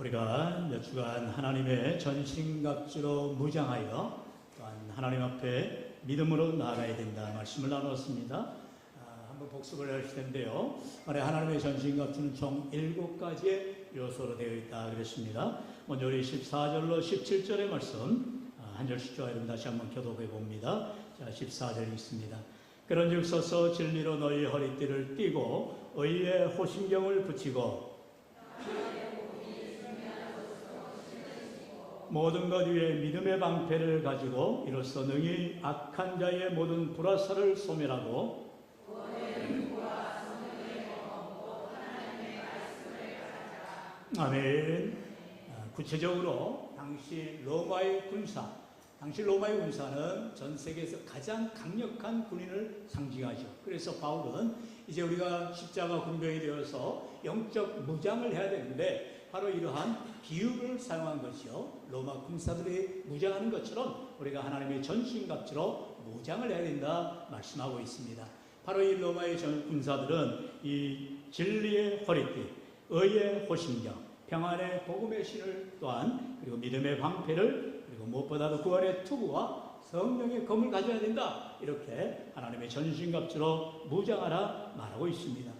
우리가 몇 주간 하나님의 전신갑주로 무장하여 또한 하나님 앞에 믿음으로 나아가야 된다 말씀을 나눴습니다. 한번 복습을 하실 텐데요. 하나님의 전신갑주는 총 7가지의 요소로 되어 있다 그랬습니다. 먼저 우리 14절로 17절의 말씀 한 절씩 좋아요. 다시 한번 교독해 봅니다. 자, 14절 있습니다. 그런즉 서서 진리로 너희 허리띠를 띠고 의의 호심경을 붙이고 모든 것 위에 믿음의 방패를 가지고 이로써 능히 악한 자의 모든 불화살을 소멸하고 아멘. 구체적으로 당시 로마의 군사는 전 세계에서 가장 강력한 군인을 상징하죠. 그래서 바울은 이제 우리가 십자가 군병이 되어서 영적 무장을 해야 되는데 바로 이러한 비유를 사용한 것이요. 로마 군사들이 무장하는 것처럼 우리가 하나님의 전신갑주로 무장을 해야 된다 말씀하고 있습니다. 바로 이 로마의 군사들은 이 진리의 허리띠, 의의 호심경, 평안의 복음의 신을 또한 그리고 믿음의 방패를 그리고 무엇보다도 구원의 투구와 성령의 검을 가져야 된다. 이렇게 하나님의 전신갑주로 무장하라 말하고 있습니다.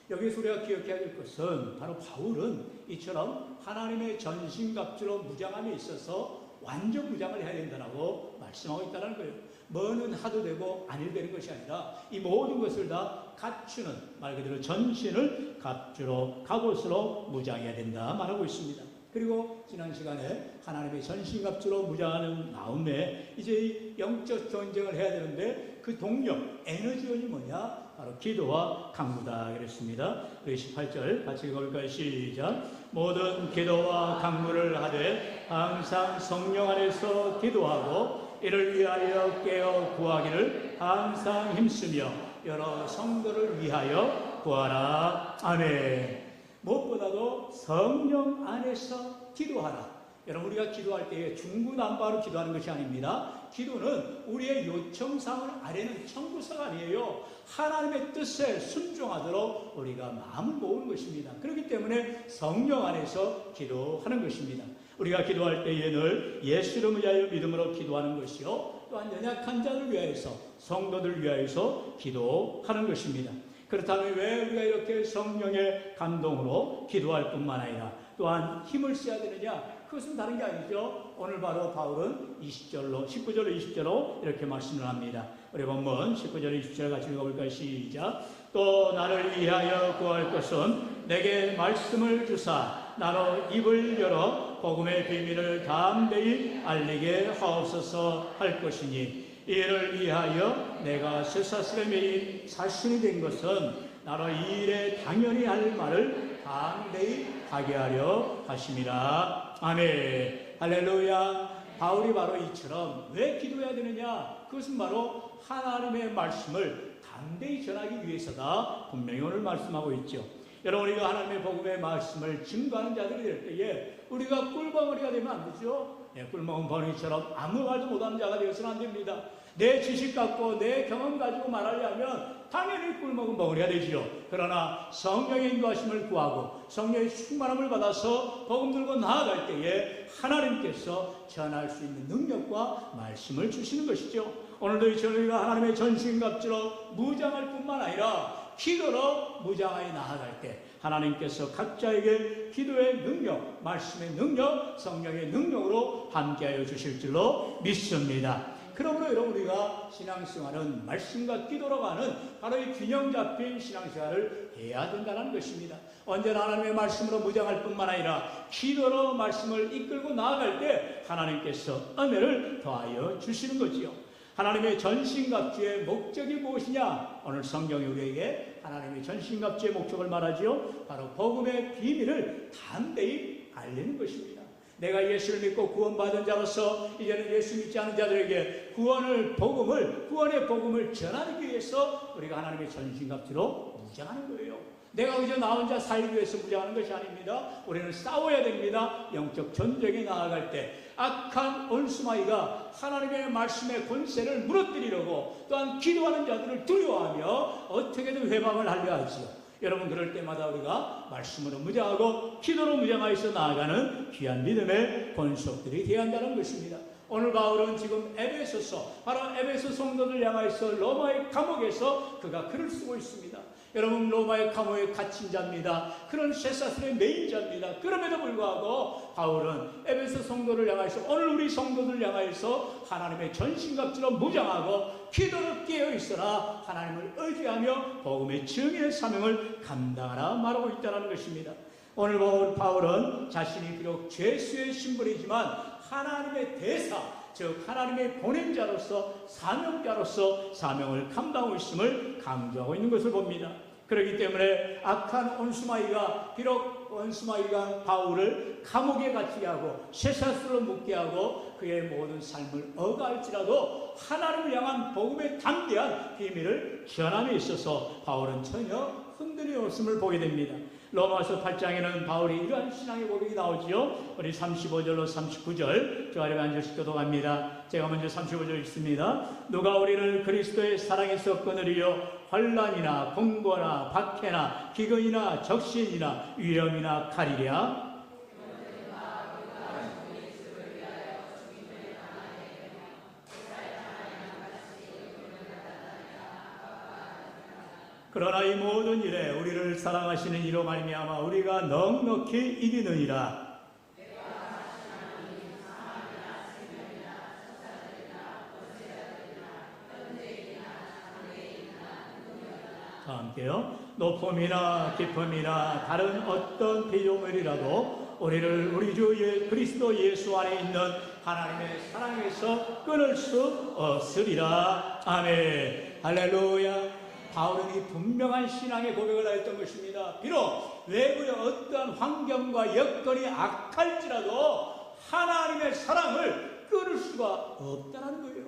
여기서 우리가 기억해야 될 것은 바로 바울은 이처럼 하나님의 전신갑주로 무장함에 있어서 완전 무장을 해야 된다고 말씀하고 있다는 거예요. 뭐는 하도 되고 아니도 되는 것이 아니라 이 모든 것을 다 갖추는 말 그대로 전신을 갑주로 갑옷으로 무장해야 된다 말하고 있습니다. 그리고 지난 시간에 하나님의 전신갑주로 무장하는 다음에 이제 영적 전쟁을 해야 되는데 그 동력, 에너지원이 뭐냐? 바로 기도와 강구다 그랬습니다. 우리 18절 같이 읽어볼까요? 시작. 모든 기도와 강구를 하되 항상 성령 안에서 기도하고 이를 위하여 깨어 구하기를 항상 힘쓰며 여러 성도를 위하여 구하라. 아멘. 무엇보다도 성령 안에서 기도하라. 여러분, 우리가 기도할 때에 중구난방으로 기도하는 것이 아닙니다. 기도는 우리의 요청사항을 아뢰는 청구서가 아니에요. 하나님의 뜻에 순종하도록 우리가 마음을 모으는 것입니다. 그렇기 때문에 성령 안에서 기도하는 것입니다. 우리가 기도할 때에 늘 예수 이름을 위하여 믿음으로 기도하는 것이요, 또한 연약한 자를 위하여서 성도들 위하여서 기도하는 것입니다. 그렇다면 왜 우리가 이렇게 성령의 감동으로 기도할 뿐만 아니라 또한 힘을 써야 되느냐? 그것은 다른 게 아니죠. 오늘 바로 바울은 19절로 20절로 이렇게 말씀을 합니다. 우리 본문 19절 20절 같이 읽어볼까요? 시작. 또 나를 위하여 구할 것은 내게 말씀을 주사 나로 입을 열어 복음의 비밀을 담대히 알리게 하옵소서 할 것이니 이를 위하여 내가 쇠사슬에 매인 사신이 된 것은 나로 이 일에 당연히 할 말을 담대히 하게 하려 하심이라. 아멘. 할렐루야. 바울이 바로 이처럼 왜 기도해야 되느냐? 그것은 바로 하나님의 말씀을 담대히 전하기 위해서다. 분명히 오늘 말씀하고 있죠. 여러분, 우리가 하나님의 복음의 말씀을 증거하는 자들이 될 때에 우리가 꿀벙어리가 되면 안 되죠. 꿀먹은 버니처럼 아무 말도 못하는 자가 되어서는 안 됩니다. 내 지식 갖고 내 경험 가지고 말하려면 당연히 꿀먹은 벙어리가 되지요. 그러나 성령의 인도하심을 구하고 성령의 충만함을 받아서 복음 들고 나아갈 때에 하나님께서 전할 수 있는 능력과 말씀을 주시는 것이죠. 오늘도 저희가 하나님의 전신갑주로 무장할 뿐만 아니라 기도로 무장하여 나아갈 때 하나님께서 각자에게 기도의 능력, 말씀의 능력, 성령의 능력으로 함께하여 주실 줄로 믿습니다. 그러므로 여러분, 우리가 신앙생활은 말씀과 기도로 가는 바로 이 균형 잡힌 신앙생활을 해야 된다는 것입니다. 언제나 하나님의 말씀으로 무장할 뿐만 아니라 기도로 말씀을 이끌고 나아갈 때 하나님께서 은혜를 더하여 주시는 거지요. 하나님의 전신갑주의 목적이 무엇이냐? 오늘 성경이 우리에게 하나님의 전신갑주의 목적을 말하지요. 바로 복음의 비밀을 담대히 알리는 것입니다. 내가 예수를 믿고 구원받은 자로서 이제는 예수 믿지 않은 자들에게 구원의 복음을 전하기 위해서 우리가 하나님의 전신갑주로 무장하는 거예요. 내가 그저 나 혼자 살기 위해서 무장하는 것이 아닙니다. 우리는 싸워야 됩니다. 영적 전쟁에 나아갈 때 악한 원수마귀가 하나님의 말씀의 권세를 무너뜨리려고 또한 기도하는 자들을 두려워하며 어떻게든 회방을 하려 하지요. 여러분 그럴 때마다 우리가 말씀으로 무장하고 기도로 무장하여서 나아가는 귀한 믿음의 권속들이 되어야 한다는 것입니다. 오늘 바울은 지금 에베소서, 바로 에베소 성도들 향하여서 로마의 감옥에서 그가 글을 쓰고 있습니다. 여러분 로마의 감옥에 갇힌 자입니다. 그런 쇠사슬의 메인 자입니다. 그럼에도 불구하고 바울은 에베소 성도를 향하여서, 오늘 우리 성도들 향하여서 하나님의 전신갑주로 무장하고 기도로 깨어있으나 하나님을 의지하며 복음의 증인의 사명을 감당하라 말하고 있다는 것입니다. 오늘 바울은 자신이 비록 죄수의 신분이지만 하나님의 대사, 즉 하나님의 보냄자로서 사명자로서 사명을 감당하고 있음을 강조하고 있는 것을 봅니다. 그렇기 때문에 악한 온수마이가, 비록 온수마이가 바울을 감옥에 갇히게 하고 쇠사슬로 묶게 하고 그의 모든 삶을 억할지라도 하나님을 향한 복음의 담대한 비밀을 전함에 있어서 바울은 전혀 흔들림 없음을 보게 됩니다. 로마서 8장에는 바울이 이러한 신앙의 고백이 나오지요. 우리 35절로 39절 저 아래 한 절씩 교독합니다. 제가 먼저 35절 읽습니다. 누가 우리를 그리스도의 사랑에서 끊으리요 환난이나 공고나 박해나 기근이나 적신이나 위험이나 칼이랴. 그러나 이 모든 일에 우리를 사랑하시는 이로 말미암아 우리가 넉넉히 이기느니라. 다 함께요. 높음이나 깊음이나 다른 어떤 피조물이라도 우리를 우리 주 그리스도 예수 안에 있는 하나님의 사랑에서 끊을 수 없으리라. 아멘. 할렐루야. 바울은 이 분명한 신앙의 고백을 하였던 것입니다. 비록 외부의 어떠한 환경과 여건이 악할지라도 하나님의 사랑을 끊을 수가 없다는 거예요.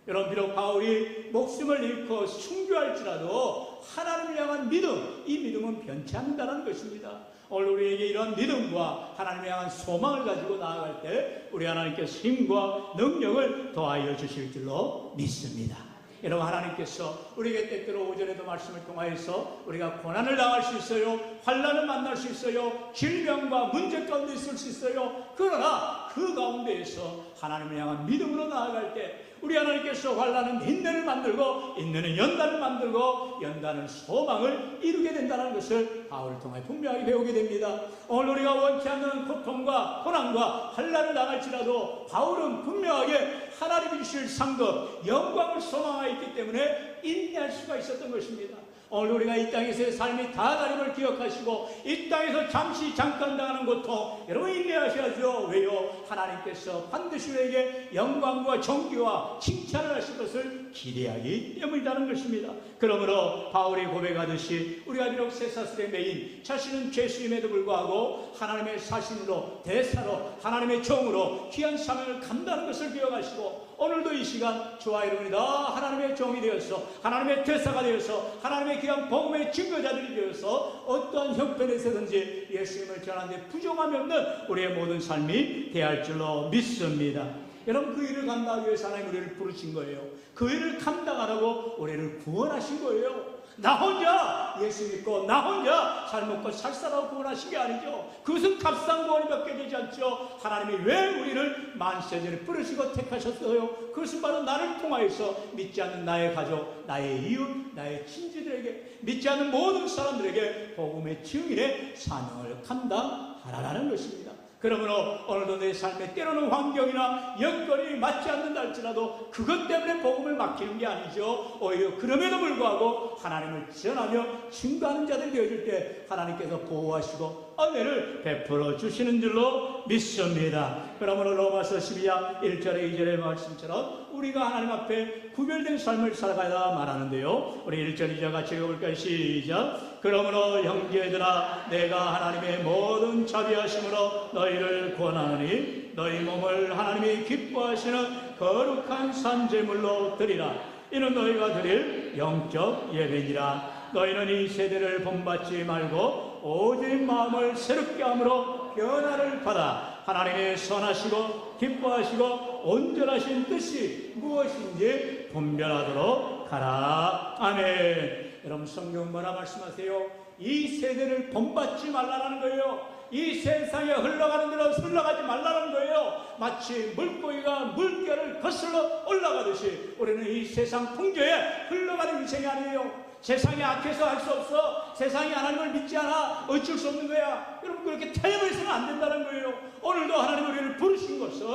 여러분 비록 바울이 목숨을 잃고 순교할지라도 하나님을 향한 믿음, 이 믿음은 변치 않는다는 것입니다. 오늘 우리에게 이런 믿음과 하나님을 향한 소망을 가지고 나아갈 때 우리 하나님께서 힘과 능력을 더하여 주실 줄로 믿습니다. 여러분 하나님께서 우리에게 때때로 오전에도 말씀을 통하여서 우리가 고난을 당할 수 있어요. 환난을 만날 수 있어요. 질병과 문제 가운데 있을 수 있어요. 그러나 그 가운데에서 하나님을 향한 믿음으로 나아갈 때 우리 하나님께서 환난은 인내를 만들고 인내는 연단을 만들고 연단은 소망을 이루게 된다는 것을 바울을 통해 분명하게 배우게 됩니다. 오늘 우리가 원치 않는 고통과 고난과 환난을 당할지라도 바울은 분명하게 하나님이 주실 상급 영광을 소망하였기 때문에 인내할 수가 있었던 것입니다. 오늘 우리가 이 땅에서의 삶이 다다림을 기억하시고 이 땅에서 잠깐 당하는 고통 여러분 인내하셔야죠. 왜요? 하나님께서 반드시 우리에게 영광과 존귀와 칭찬을 하실 것을 기대하기 때문이라는 것입니다. 그러므로 바울이 고백하듯이 우리가 비록 쇠사슬의 메인 자신은 죄수임에도 불구하고 하나님의 사신으로 대사로 하나님의 종으로 귀한 사명을 감당하는 것을 기억하시고 오늘도 이 시간 저와 여러분이 다 하나님의 종이 되어서 하나님의 대사가 되어서 하나님의 귀한 복음의 증거자들이 되어서 어떠한 형편에서든지 예수님을 전하는데 부정함이 없는 우리의 모든 삶이 되어야 할 줄로 믿습니다. 여러분 그 일을 감당하기 위해서 하나님 우리를 부르신 거예요. 그 일을 감당하라고 우리를 구원하신 거예요. 나 혼자 예수 믿고 나 혼자 잘 먹고 살 살라고 구원하신 게 아니죠. 그것은 값싼 구원이 몇 개 되지 않죠. 하나님이 왜 우리를 만세전에 부르시고 택하셨어요? 그것은 바로 나를 통하여서 믿지 않는 나의 가족, 나의 이웃, 나의 친지들에게 믿지 않는 모든 사람들에게 복음의 증인의 사명을 감당하라는 것입니다. 그러므로 오늘도 내 삶에 때로는 환경이나 여건이 맞지 않는다 할지라도 그것 때문에 복음을 맡기는 게 아니죠. 오히려 그럼에도 불구하고 하나님을 전하며 증거하는 자들이 되어질 때 하나님께서 보호하시고 은혜를 베풀어 주시는 줄로 믿습니다. 그러므로 로마서 12장 1절에 2절의 말씀처럼 우리가 하나님 앞에 구별된 삶을 살아가야 말하는데요. 우리 1절 2절 같이 읽어볼까요? 시작. 그러므로 형제들아 내가 하나님의 모든 자비하심으로 너희를 권하노니 너희 몸을 하나님이 기뻐하시는 거룩한 산제물로 드리라. 이는 너희가 드릴 영적 예배니라. 너희는 이 세대를 본받지 말고 오직 마음을 새롭게 함으로 변화를 받아 하나님의 선하시고 기뻐하시고 온전하신 뜻이 무엇인지 분별하도록 하라. 아멘. 여러분 성경 뭐라 말씀하세요? 이 세대를 본받지 말라는 거예요. 이 세상에 흘러가는 대로 흘러가지 말라는 거예요. 마치 물고기가 물결을 거슬러 올라가듯이 우리는 이 세상 풍조에 흘러가는 인생이 아니에요. 세상이 악해서 할 수 없어. 세상이 하나님을 믿지 않아. 어쩔 수 없는 거야. 여러분, 그렇게 태워서는 안 된다는 거예요. 오늘도 하나님 우리를 부르신 것은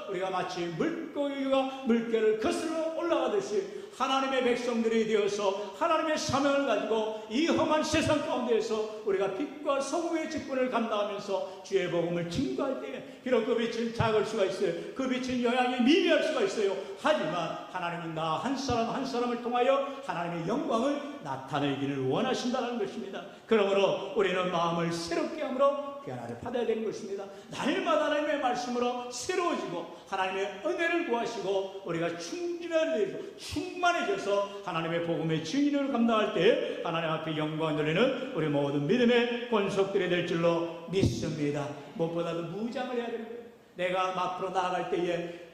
우리가 마치 물고기가 물결을 거슬러 올라가듯이 하나님의 백성들이 되어서 하나님의 사명을 가지고 이 험한 세상 가운데에서 우리가 빛과 소금의 직분을 감당하면서 주의 복음을 증거할 때에 비록 그 빛은 작을 수가 있어요. 그 빛은 영향이 미미할 수가 있어요. 하지만 하나님은 나 한 사람 한 사람을 통하여 하나님의 영광을 나타내기를 원하신다는 것입니다. 그러므로 우리는 마음을 새롭게 함으로 변화를 받아야 되는 것입니다. 날마다 하나님의 말씀으로 새로워지고 하나님의 은혜를 구하시고 우리가 충만해져서 하나님의 복음의 증인을 감당할 때 하나님 앞에 영광을 돌리는 우리 모든 믿음의 권속들이 될 줄로 믿습니다. 무엇보다도 무장을 해야 되는 거예요. 내가 앞으로 나아갈 때에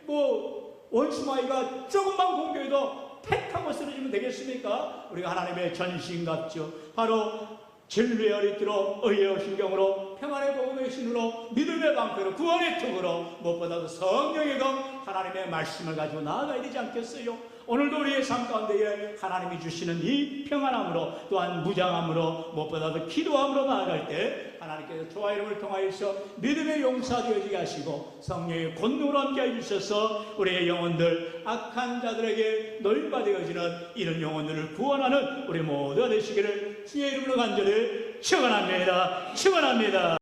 원수마귀가 조금만 공격해도 팩하고 쓰러지면 되겠습니까? 우리가 하나님의 전신갑죠. 바로 진리의 어리띠로 의의 신경으로 평안의 복음의 신으로 믿음의 방패로 구원의 통으로 무엇보다도 성령의 검 하나님의 말씀을 가지고 나아가야 되지 않겠어요? 오늘도 우리의 삶 가운데에 하나님이 주시는 이 평안함으로 또한 무장함으로 무엇보다도 기도함으로 나아갈 때 하나님께서 저와 여러분을 통하여서 믿음의 용사 되어지게 하시고 성령의 권능으로 함께 해주셔서 우리의 영혼들 악한 자들에게 놀바 되어지는 이런 영혼들을 구원하는 우리 모두가 되시기를 주의 이름으로 간절히 축원합니다. 축원합니다.